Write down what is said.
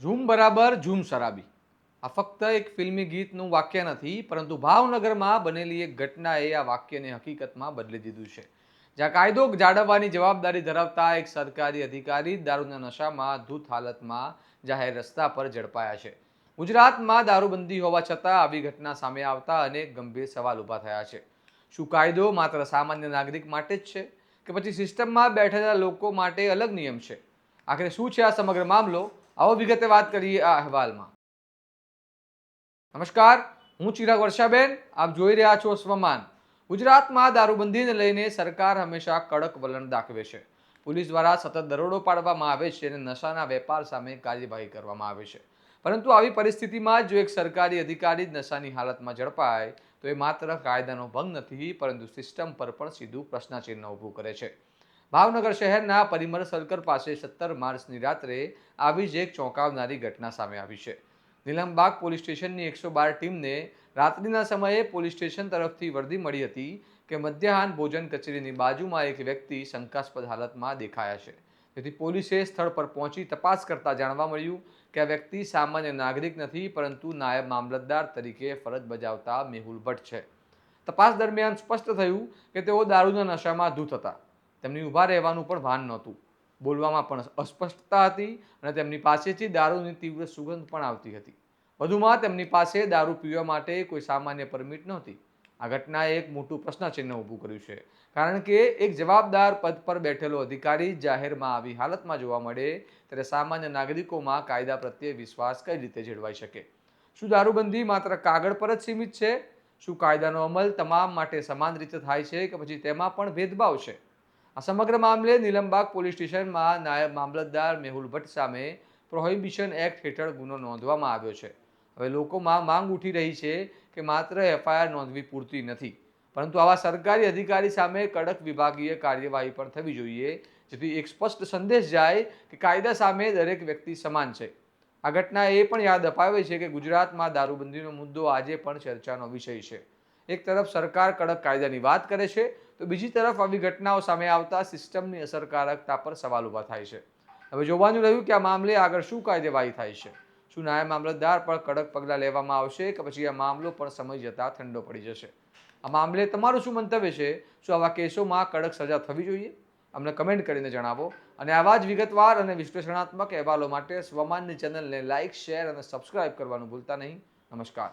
Zoom બરાબર zoom શરાબી આ ફક્ત એક ફિલ્મી ગીતનું વાક્ય નથી, પરંતુ ભાવનગરમાં બનેલી એક ઘટનાએ આ વાક્યને હકીકતમાં બદલી દીધું છે. જ્યાં કાયદો જાળવવાની જવાબદારી ધરાવતા એક સરકારી અધિકારી દારૂના નશામાં ધૂત હાલતમાં જાહેર રસ્તા પર ઝડપાયા છે. ગુજરાતમાં દારૂબંધી હોવા છતાં આવી ઘટના સામે આવતા અનેક ગંભીર સવાલ ઊભા થયા છે. શું કાયદો માત્ર સામાન્ય નાગરિક માટે જ છે, કે પછી સિસ્ટમમાં બેઠેલા લોકો માટે અલગ નિયમ છે? આખરે શું છે આ સમગ્ર મામલો? આવો વિગતે વાત કરીએ આ અહેવાલમાં. નમસ્કાર, હું ચિરાગ વર્ષાબેન, આપ જોઈ રહ્યા છો સ્વમાન. ગુજરાતમાં દારૂબંધીને લઈને સરકાર હંમેશા કડક વલણ દાખવે છે. પોલીસ દ્વારા સતત દરોડો પાડવામાં આવે છે અને નશાના વેપાર સામે કાર્યવાહી કરવામાં આવે છે. પરંતુ આવી પરિસ્થિતિમાં જો એક સરકારી અધિકારી જ નશાની હાલતમાં ઝડપાય તો એ માત્ર કાયદાનો ભંગ નથી, પરંતુ સિસ્ટમ પર પણ સીધું પ્રશ્નચિહ્ન ઊભું કરે છે. ભાવનગર શહેરના પરિમર સર્કલ પાસે 17 માર્ચની રાત્રે આવી જ એક ચોંકાવનારી ઘટના સામે આવી છે. નીલમબાગ પોલીસ સ્ટેશનની 112 ટીમને રાત્રિના સમયે પોલીસ સ્ટેશન તરફથી વર્દી મળી હતી કે મધ્યાહન ભોજન કચેરીની બાજુમાં એક વ્યક્તિ શંકાસ્પદ હાલતમાં દેખાયા છે. તેથી પોલીસે સ્થળ પર પહોંચી તપાસ કરતા જાણવા મળ્યું કે આ વ્યક્તિ સામાન્ય નાગરિક નથી, પરંતુ નાયબ મામલતદાર તરીકે ફરજ બજાવતા મેહુલ ભટ્ટ છે. તપાસ દરમિયાન સ્પષ્ટ થયું કે તેઓ દારૂના નશામાં ધૂત હતા. તેમની ઊભા રહેવાનું પણ ભાન નહોતું, બોલવામાં પણ અસ્પષ્ટતા હતી અને તેમની પાસેથી દારૂની તીવ્ર સુગંધ પણ આવતી હતી. વધુમાં તેમની પાસે દારૂ પીવા માટે કોઈ સામાન્ય પરમિટ નહોતી. આ ઘટનાએ એક મોટું પ્રશ્નચિહ્ન ઊભું કર્યું છે, કારણ કે એક જવાબદાર પદ પર બેઠેલો અધિકારી જાહેરમાં આવી હાલતમાં જોવા મળે ત્યારે સામાન્ય નાગરિકોમાં કાયદા પ્રત્યે વિશ્વાસ કઈ રીતે જળવાઈ શકે? શું દારૂબંધી માત્ર કાગળ પર જ સીમિત છે? શું કાયદાનો અમલ તમામ માટે સમાન રીતે થાય છે, કે પછી તેમાં પણ ભેદભાવ છે? આ સમગ્ર મામલે નીલમબાગ પોલીસ સ્ટેશનમાં નાયબ મામલતદાર મેહુલ ભટ્ટ સામે પ્રોહિબિશન એક્ટ હેઠળ ગુનો નોંધવામાં આવ્યો છે. હવે લોકોમાં માંગ ઉઠી રહી છે કે માત્ર એફઆઈઆર નોંધવી પૂરતી નથી, પરંતુ આવા સરકારી અધિકારી સામે કડક વિભાગીય કાર્યવાહી પણ થવી જોઈએ, જેથી એક સ્પષ્ટ સંદેશ જાય કે કાયદા સામે દરેક વ્યક્તિ સમાન છે. આ ઘટના એ પણ યાદ અપાવે છે કે ગુજરાતમાં દારૂબંધીનો મુદ્દો આજે પણ ચર્ચાનો વિષય છે. એક તરફ સરકાર કડક કાયદાની વાત કરે છે, તો બીજી તરફ આવી ઘટનાઓ સામે આવતા સિસ્ટમની અસરકારકતા પર સવાલ ઊભા થાય છે. હવે જોવાનું રહ્યું કે આ મામલે આગળ શું કાર્યવાહી થાય છે. શું નાયબ મામલતદાર પર કડક પગલાં લેવામાં આવશે, કે પછી આ મામલો પણ સમય જતાં ઠંડો પડી જશે? આ મામલે તમારું શું મંતવ્ય છે? શું આવા કેસોમાં કડક સજા થવી જોઈએ? અમને કમેન્ટ કરીને જણાવો. અને આવા જ વિગતવાર અને વિશ્લેષણાત્મક અહેવાલો માટે સ્વમાનની ચેનલને લાઇક, શેર અને સબસ્ક્રાઇબ કરવાનું ભૂલતા નહીં. નમસ્કાર.